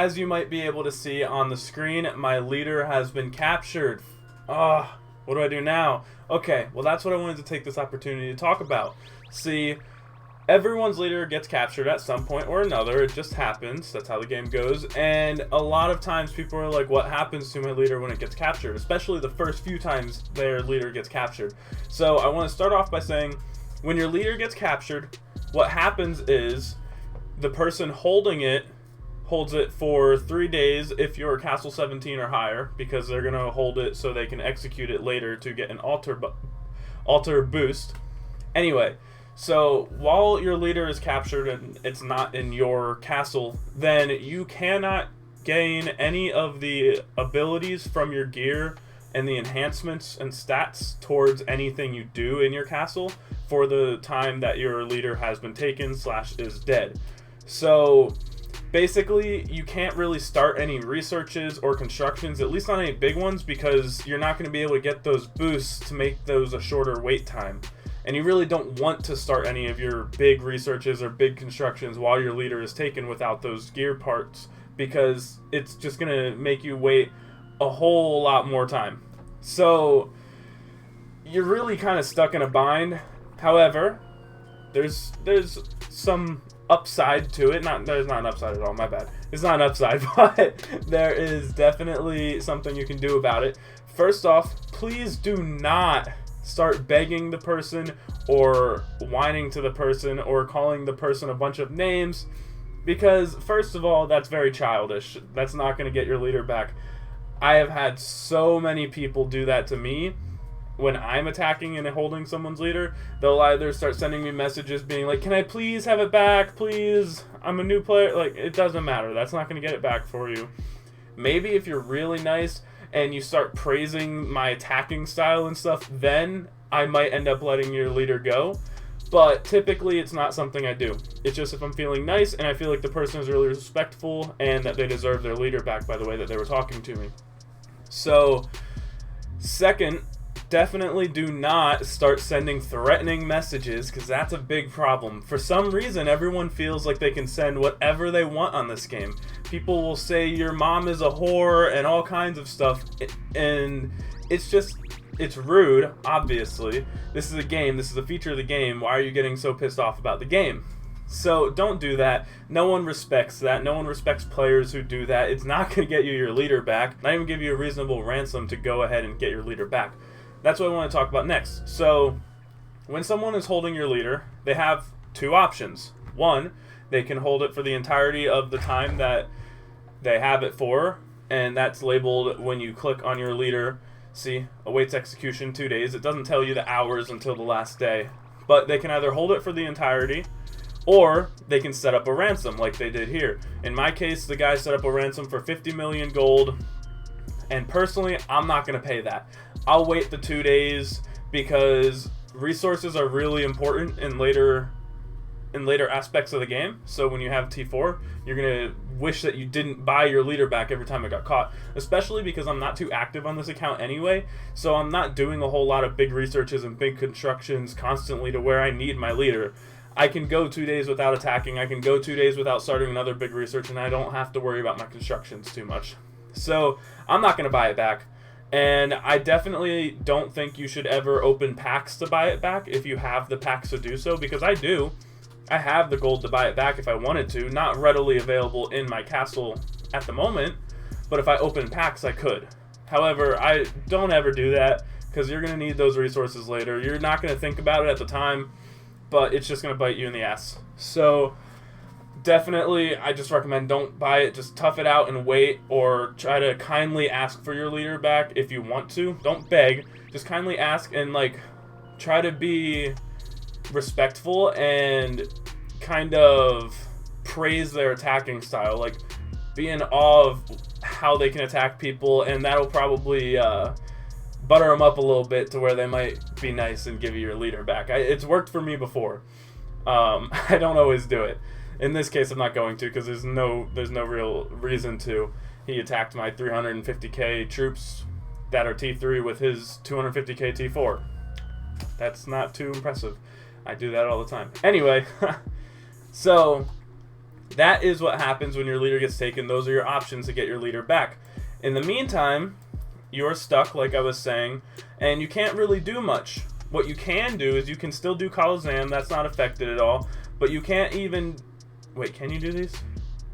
as you might be able to see on the screen, my leader has been captured. Ah, what do I do now? Okay, well that's what I wanted to take this opportunity to talk about. See, everyone's leader gets captured at some point or another. It just happens. That's how the game goes. And a lot of times people are like, what happens to my leader when it gets captured? Especially the first few times their leader gets captured. So I want to start off by saying, when your leader gets captured, what happens is the person holding it holds it for 3 days if you're Castle 17 or higher, because they're going to hold it so they can execute it later to get an altar boost. Anyway, so while your leader is captured and it's not in your castle, then you cannot gain any of the abilities from your gear and the enhancements and stats towards anything you do in your castle for the time that your leader has been taken / is dead. So basically, you can't really start any researches or constructions, at least not any big ones, because you're not going to be able to get those boosts to make those a shorter wait time. And you really don't want to start any of your big researches or big constructions while your leader is taken without those gear parts, because it's just going to make you wait a whole lot more time. So you're really kind of stuck in a bind. However, there's some upside to it. There's not an upside at all, my bad. It's not an upside, but there is definitely something you can do about it. First off, please do not start begging the person or whining to the person or calling the person a bunch of names, because first of all, that's very childish. That's not going to get your leader back. I have had so many people do that to me. When I'm attacking and holding someone's leader, they'll either start sending me messages being like, can I please have it back, please? I'm a new player. Like, it doesn't matter. That's not going to get it back for you. Maybe if you're really nice and you start praising my attacking style and stuff, then I might end up letting your leader go. But typically, it's not something I do. It's just if I'm feeling nice and I feel like the person is really respectful and that they deserve their leader back by the way that they were talking to me. So, second, definitely do not start sending threatening messages, because that's a big problem. For some reason, everyone feels like they can send whatever they want on this game. People will say your mom is a whore and all kinds of stuff, and it's rude, obviously. This is a game. This is a feature of the game. Why are you getting so pissed off about the game? So don't do that. No one respects that. No one respects players who do that. It's not going to get you your leader back. Not even give you a reasonable ransom to go ahead and get your leader back. That's what I want to talk about next. So, when someone is holding your leader, they have two options. One, they can hold it for the entirety of the time that they have it for, and that's labeled when you click on your leader. See, awaits execution 2 days. It doesn't tell you the hours until the last day. But they can either hold it for the entirety, or they can set up a ransom like they did here. In my case, the guy set up a ransom for 50 million gold, and personally, I'm not going to pay that. I'll wait the 2 days because resources are really important in later aspects of the game. So when you have T4, you're going to wish that you didn't buy your leader back every time it got caught, especially because I'm not too active on this account anyway, so I'm not doing a whole lot of big researches and big constructions constantly to where I need my leader. I can go 2 days without attacking, I can go 2 days without starting another big research, and I don't have to worry about my constructions too much. So I'm not going to buy it back. And I definitely don't think you should ever open packs to buy it back if you have the packs to do so, because I do. I have the gold to buy it back if I wanted to. Not readily available in my castle at the moment, but if I open packs, I could. However, I don't ever do that, because you're going to need those resources later. You're not going to think about it at the time, but it's just going to bite you in the ass. So definitely, I just recommend don't buy it. Just tough it out and wait, or try to kindly ask for your leader back if you want to. Don't beg. Just kindly ask and try to be respectful and kind of praise their attacking style. Be in awe of how they can attack people, and that'll probably butter them up a little bit to where they might be nice and give you your leader back. It's worked for me before. I don't always do it. In this case, I'm not going to, because there's no real reason to. He attacked my 350k troops that are T3 with his 250k T4. That's not too impressive. I do that all the time. Anyway, so That is what happens when your leader gets taken. Those are your options to get your leader back. In the meantime, you're stuck, like I was saying, and you can't really do much. What you can do is you can still do Colosseum. That's not affected at all. But you can't even... Wait, can you do these?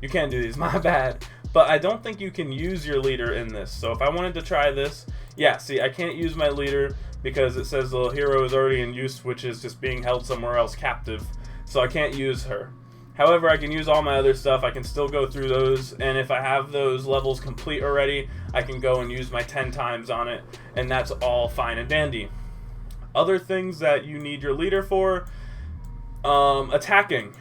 You can do these. My bad. But I don't think you can use your leader in this. So if I wanted to try this... Yeah, see, I can't use my leader because it says the hero is already in use, which is just being held somewhere else captive. So I can't use her. However, I can use all my other stuff. I can still go through those, and if I have those levels complete already, I can go and use my 10 times on it, and that's all fine and dandy. Other things that you need your leader for, attacking.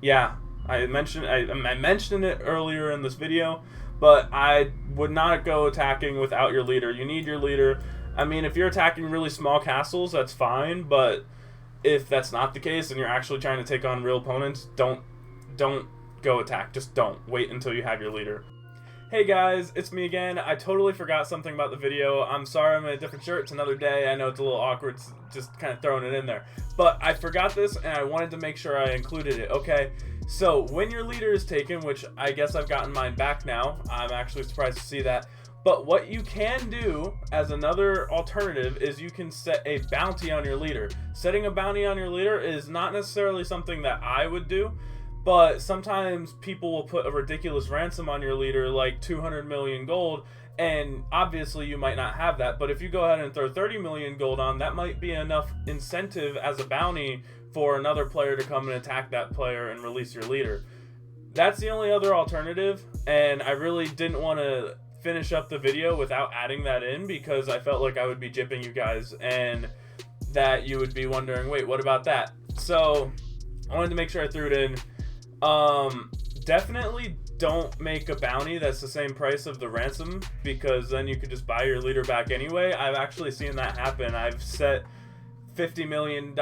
Yeah, I mentioned it earlier in this video, but I would not go attacking without your leader. You need your leader. I mean, if you're attacking really small castles, that's fine, but if that's not the case and you're actually trying to take on real opponents, don't go attack. Just don't. Wait until you have your leader. Hey guys, it's me again. I totally forgot something about the video. I'm sorry I'm in a different shirt. It's another day. I know it's a little awkward just kind of throwing it in there. But I forgot this and I wanted to make sure I included it. Okay, so when your leader is taken, which I guess I've gotten mine back now. I'm actually surprised to see that. But what you can do as another alternative is you can set a bounty on your leader. Setting a bounty on your leader is not necessarily something that I would do, but sometimes people will put a ridiculous ransom on your leader, like 200 million gold, and obviously you might not have that, but if you go ahead and throw 30 million gold on, that might be enough incentive as a bounty for another player to come and attack that player and release your leader. That's the only other alternative, and I really didn't want to finish up the video without adding that in because I felt like I would be gypping you guys and that you would be wondering, wait, what about that? So I wanted to make sure I threw it in. Definitely don't make a bounty that's the same price of the ransom because then you could just buy your leader back anyway. I've actually seen that happen. I've set 50 million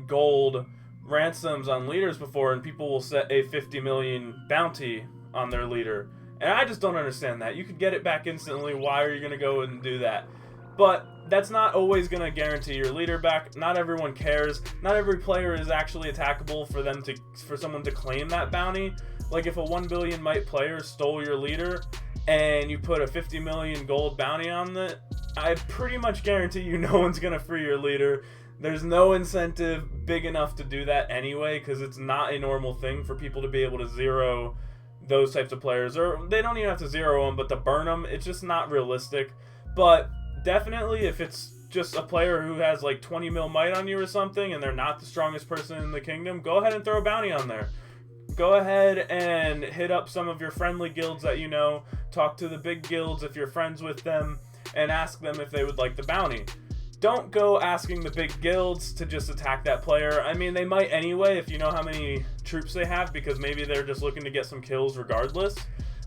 gold ransoms on leaders before, and people will set a 50 million bounty on their leader. And I just don't understand that. You could get it back instantly. Why are you going to go and do that? But that's not always going to guarantee your leader back. Not everyone cares. Not every player is actually attackable for someone to claim that bounty. Like if a 1 billion might player stole your leader and you put a 50 million gold bounty on it, I pretty much guarantee you no one's going to free your leader. There's no incentive big enough to do that anyway because it's not a normal thing for people to be able to zero those types of players, or they don't even have to zero them, but to burn them, it's just not realistic. But definitely if it's just a player who has like 20 mil might on you or something and they're not the strongest person in the kingdom, go ahead and throw a bounty on there. Go ahead and hit up some of your friendly guilds that you know, talk to the big guilds if you're friends with them, and ask them if they would like the bounty. Don't go asking the big guilds to just attack that player. I mean, they might anyway if you know how many troops they have, because maybe they're just looking to get some kills regardless.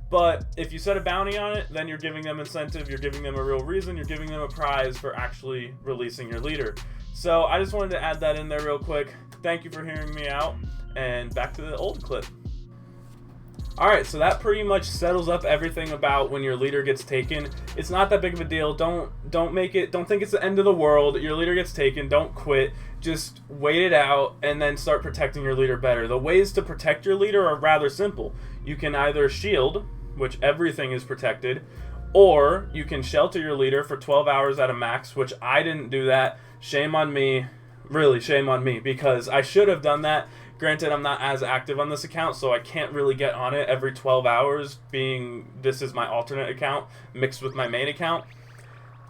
But if you set a bounty on it, then you're giving them incentive, you're giving them a real reason, you're giving them a prize for actually releasing your leader. So I just wanted to add that in there real quick. Thank you for hearing me out, and back to the old clip. Alright, so that pretty much settles up everything about when your leader gets taken. It's not that big of a deal. Don't think it's the end of the world. Your leader gets taken, don't quit. Just wait it out and then start protecting your leader better. The ways to protect your leader are rather simple. You can either shield, which everything is protected, or you can shelter your leader for 12 hours at a max, which I didn't do that. Shame on me. Really, shame on me, because I should have done that. Granted, I'm not as active on this account, so I can't really get on it every 12 hours, being this is my alternate account mixed with my main account.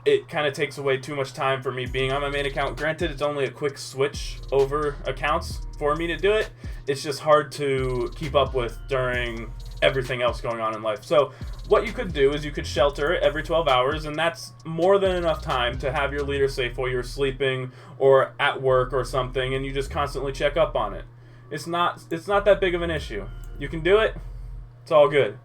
It kind of takes away too much time for me being on my main account. Granted, it's only a quick switch over accounts for me to do it. It's just hard to keep up with during everything else going on in life. So what you could do is you could shelter it every 12 hours, and that's more than enough time to have your leader safe while you're sleeping or at work or something, and you just constantly check up on it. It's not that big of an issue. You can do it. It's all good.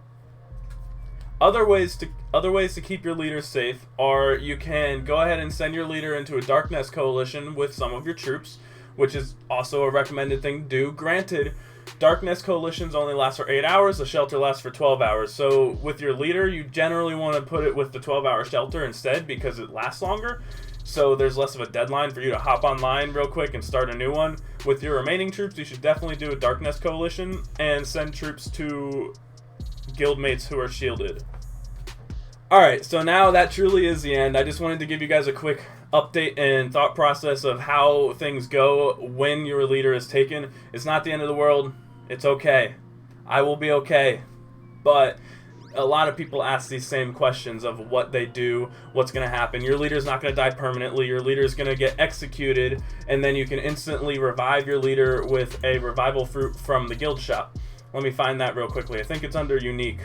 Other ways to keep your leader safe are you can go ahead and send your leader into a Darkness coalition with some of your troops, which is also a recommended thing to do. Granted, Darkness coalitions only last for 8 hours, the shelter lasts for 12 hours. So with your leader, you generally want to put it with the 12-hour shelter instead because it lasts longer. so there's less of a deadline for you to hop online real quick and start a new one. With your remaining troops, you should definitely do a Darkness Coalition and send troops to guildmates who are shielded. Alright, so now that truly is the end. I just wanted to give you guys a quick update and thought process of how things go when your leader is taken. It's not the end of the world. It's okay. I will be okay. But a lot of people ask these same questions of what they do, what's going to happen. Your leader's not going to die permanently. Your leader's going to get executed, and then you can instantly revive your leader with a revival fruit from the guild shop. Let me find that real quickly. I think it's under unique.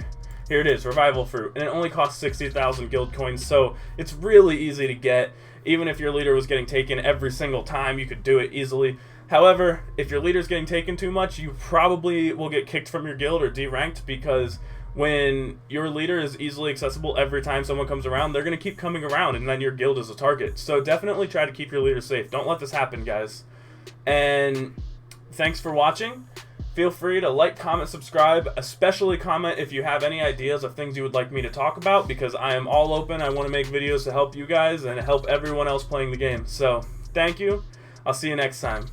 Here it is, revival fruit, and it only costs 60,000 guild coins, so it's really easy to get. Even if your leader was getting taken every single time, you could do it easily. However, if your leader's getting taken too much, you probably will get kicked from your guild or deranked, because when your leader is easily accessible every time someone comes around, they're going to keep coming around, and then your guild is a target. So definitely try to keep your leader safe. Don't let this happen, guys. And thanks for watching. Feel free to like, comment, subscribe, especially comment if you have any ideas of things you would like me to talk about, because I am all open. I want to make videos to help you guys and help everyone else playing the game. So, thank you. I'll see you next time.